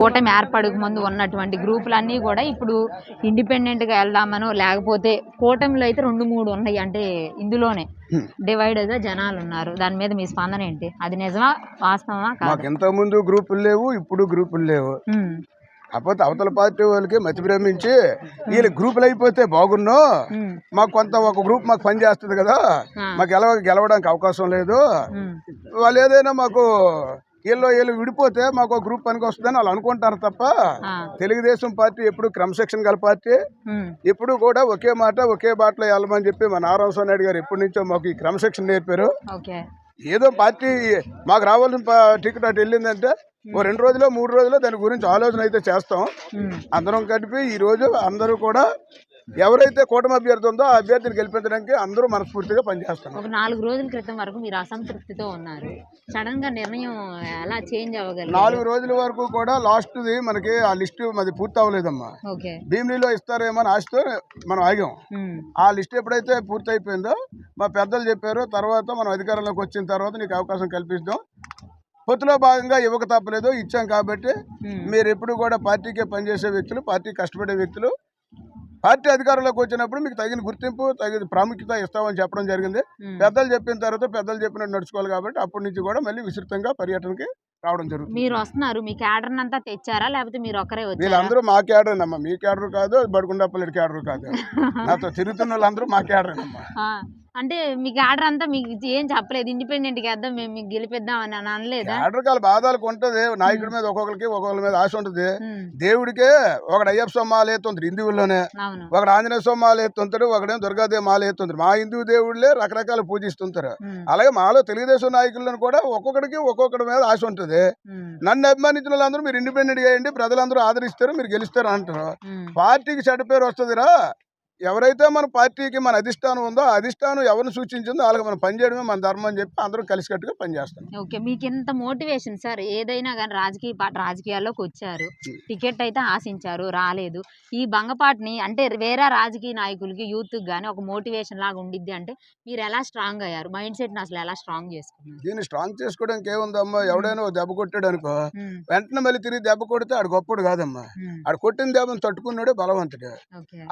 కూటమి ఏర్పడక ముందు ఉన్నటువంటి గ్రూపులన్నీ కూడా ఇప్పుడు ఇండిపెండెంట్‌గా వెళ్దామనో, లేకపోతే కూటమిలో అయితే 2, 3 ఉన్నాయి. అంటే ఇందులోనే డివైడ్ అయితే జనాలున్నారు. దాని మీద మీ స్పందన ఏంటి? అది నిజమా? వాస్తవమా? కాదా? మాకు ఇంతకుముందు గ్రూపులు లేవు, ఇప్పుడు గ్రూపులు లేవు. కాకపోతే అవతల పార్టీ వాళ్ళకి మతి భ్రమించి వీళ్ళ గ్రూపులు అయిపోతే బాగున్నో, మాకు కొంత ఒక గ్రూప్ మాకు పని చేస్తుంది కదా, మాకు గెలవడానికి అవకాశం లేదు, వాళ్ళు ఏదైనా మాకు వీళ్ళు విడిపోతే మాకు ఒక గ్రూప్ పనికి వస్తుందని వాళ్ళు అనుకుంటారు తప్ప, తెలుగుదేశం పార్టీ ఎప్పుడు క్రమశిక్షణ గల పార్టీ, ఎప్పుడు కూడా ఒకే మాట ఒకే బాటలో వెళ్ళమని చెప్పి మన నారాయణ నాయుడు గారు ఎప్పటి నుంచో మాకు ఈ క్రమశిక్షణ నేర్పారు. ఏదో పార్టీ మాకు రావాల్సిన టికెట్ అటు వెళ్ళిందంటే ఓ 2 రోజులు 3 రోజులు దాని గురించి ఆలోచన అయితే చేస్తాం. అందరం కలిపి ఈ రోజు అందరూ కూడా ఎవరైతే కూటమి అభ్యర్థి ఉందో ఆ అభ్యర్థిని గెలిపించడానికి అందరూ మనస్ఫూర్తిగా పనిచేస్తాం. ఒక 4 రోజుల క్రితం వరకు మీరు అసంతృప్తితో ఉన్నారు. సడన్ గా నిర్ణయం ఎలా చేంజ్ అవ్వగలరు? 4 రోజుల వరకు కూడా లాస్ట్ది మనకి ఆ లిస్టు మాది పూర్తి అవ్వలేదమ్మా. భీమిలీలో ఇస్తారేమో అని ఆశతో మనం ఆగాం. ఆ లిస్ట్ ఎప్పుడైతే పూర్తి అయిపోయిందో మా పెద్దలు చెప్పారు, తర్వాత మనం అధికారంలోకి వచ్చిన తర్వాత నీకు అవకాశం కల్పిస్తాం, పొత్తులో భాగంగా ఇవ్వక తప్పలేదు, ఇచ్చాం. కాబట్టి మీరు ఎప్పుడు కూడా పార్టీకే పనిచేసే వ్యక్తులు, పార్టీ కష్టపడే వ్యక్తులు, పార్టీ అధికారంలోకి వచ్చినప్పుడు మీకు తగిన గుర్తింపు తగిన ప్రాముఖ్యత ఇస్తామని చెప్పడం జరిగింది. పెద్దలు చెప్పిన తర్వాత పెద్దలు చెప్పినట్టు నడుచుకోవాలి. కాబట్టి అప్పటి నుంచి కూడా మళ్ళీ విస్తృతంగా పర్యటనకి రావడం జరుగుతుంది. మీరు వస్తున్నారు, మీ క్యాడర్ అంతా తెచ్చారా లేకపోతే మీరు ఒక్కరే వచ్చారా? వీళ్ళందరూ మా క్యాడర్ అమ్మా, మీ క్యాడర్ కాదు, బడుగుండపల్లి క్యాడర్ కాదు, నాతో తిరుగుతున్న వాళ్ళందరూ మా క్యాడర్ అమ్మా. అంటే మీ క్యాడర్ అంతా మీకు ఏం చెప్పలేదు, ఇండిపెండెంట్ గా వేద్దాం మేము మీకు గెలిపిద్దాం అని అనలేదా? క్యాడర్ కాల బాధలకు ఉంటది, నాయకుడి మీద ఒక్కొక్కరి మీద ఆశ ఉంటది. దేవుడికే ఒకడు అయ్యప్ప మాల ఎత్తుంటారు హిందువుల్లోనే, ఒకడు ఆంజనేయ స్వామి మాల ఎత్తుంటారు, ఒకడేమో దుర్గాదేవి మాల ఎత్తుంటారు. మా హిందూ దేవుళ్ళే రకరకాల పూజిస్తుంటారు. అలాగే మాలో తెలుగుదేశం నాయకులను కూడా ఒక్కొక్కడికి ఒక్కొక్కడి మీద ఆశ ఉంటది. నన్ను అభిమానించిన వాళ్ళందరూ మీరు ఇండిపెండెంట్ చేయండి, ప్రజలందరూ ఆదరిస్తారు, మీరు గెలుస్తారు అంటారు. పార్టీకి చెడ్డ పేరు వస్తుందిరా. ఎవరైతే మన పార్టీకి మన అధిష్టానం ఉందో ఆ అధిష్టానం ఎవరిని సూచించిందో వాళ్ళకి మనం పనిచేయడమే మన ధర్మం అని చెప్పి అందరూ కలిసికట్టుగా పనిచేస్తాం. ఓకే, మీకు ఎంత మోటివేషన్ సార్? ఏదైనా కానీ రాజకీయాల్లోకి వచ్చారు, టికెట్ అయితే ఆశించారు, రాలేదు. ఈ భంగపాటిని అంటే వేరే రాజకీయ నాయకులకి యూత్కి కానీ ఒక మోటివేషన్ లాగా ఉండిద్ది అంటే మీరు ఎలా స్ట్రాంగ్ అయ్యారు? మైండ్ సెట్ అసలు ఎలా స్ట్రాంగ్ చేసుకున్నారు? దీన్ని స్ట్రాంగ్ చేసుకోవడానికి ఏముందమ్మా, ఎవడైనా దెబ్బ కొట్టాడు అనుకో, వెంటనే మళ్ళీ తిరిగి దెబ్బ కొడితే ఆడు గొప్పడు కాదమ్మా, ఆడు కొట్టిన దెబ్బను తట్టుకున్నాడే బలవంతుడు.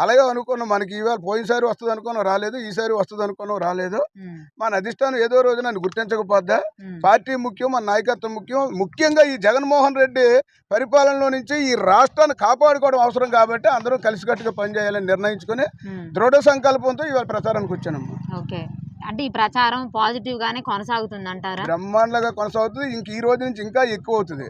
అలాగే అనుకున్నాం, మనకి ఇవాళ పోయినసారి వస్తుంది అనుకున్నాం రాలేదు, ఈసారి వస్తుంది అనుకున్నాం రాలేదు. మన అధిష్టానం ఏదో రోజు నన్ను గుర్తించకపోద్దా? పార్టీ ముఖ్యం, మన నాయకత్వం ముఖ్యం. ముఖ్యంగా ఈ జగన్మోహన్ రెడ్డి పరిపాలనలో నుంచి ఈ రాష్ట్రాన్ని కాపాడుకోవడం అవసరం. కాబట్టి అందరూ కలిసికట్టుగా పనిచేయాలని నిర్ణయించుకుని దృఢ సంకల్పంతో ఇవాళ ప్రచారానికి వచ్చానమ్మా. ఓకే, అంటే ఈ ప్రచారం పాజిటివ్ గానే కొనసాగుతుంది అంటారా? బ్రహ్మాండంగా కొనసాగుతుంది. ఇంక ఈ రోజు నుంచి ఇంకా ఎక్కువ అవుతుంది.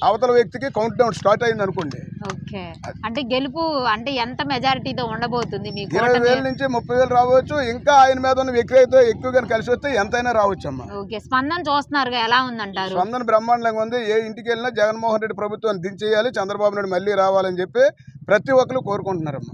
అవతల వ్యక్తికి కౌంట్ డౌన్ స్టార్ట్ అయింది అనుకోండి. ఓకే, అంటే గెలుపు అంటే ఎంత మెజారిటీతో ఉండబోతుంది? 20,000 నుంచి 30,000 రావచ్చు. ఇంకా ఆయన మీద ఉన్న వ్యక్తి అయితే ఎక్కువగా కలిసి వస్తే ఎంతైనా రావచ్చు అమ్మా. ఓకే, స్పందన చూస్తున్నారు, ఎలా ఉందంటారు? స్పందన బ్రహ్మాండంగా ఉంది. ఏ ఇంటికి వెళ్ళినా జగన్మోహన్ రెడ్డి ప్రభుత్వాన్ని దించేయాలి, చంద్రబాబు నాయుడు మళ్ళీ రావాలని చెప్పి ప్రతి ఒక్కరు కోరుకుంటున్నారమ్మా.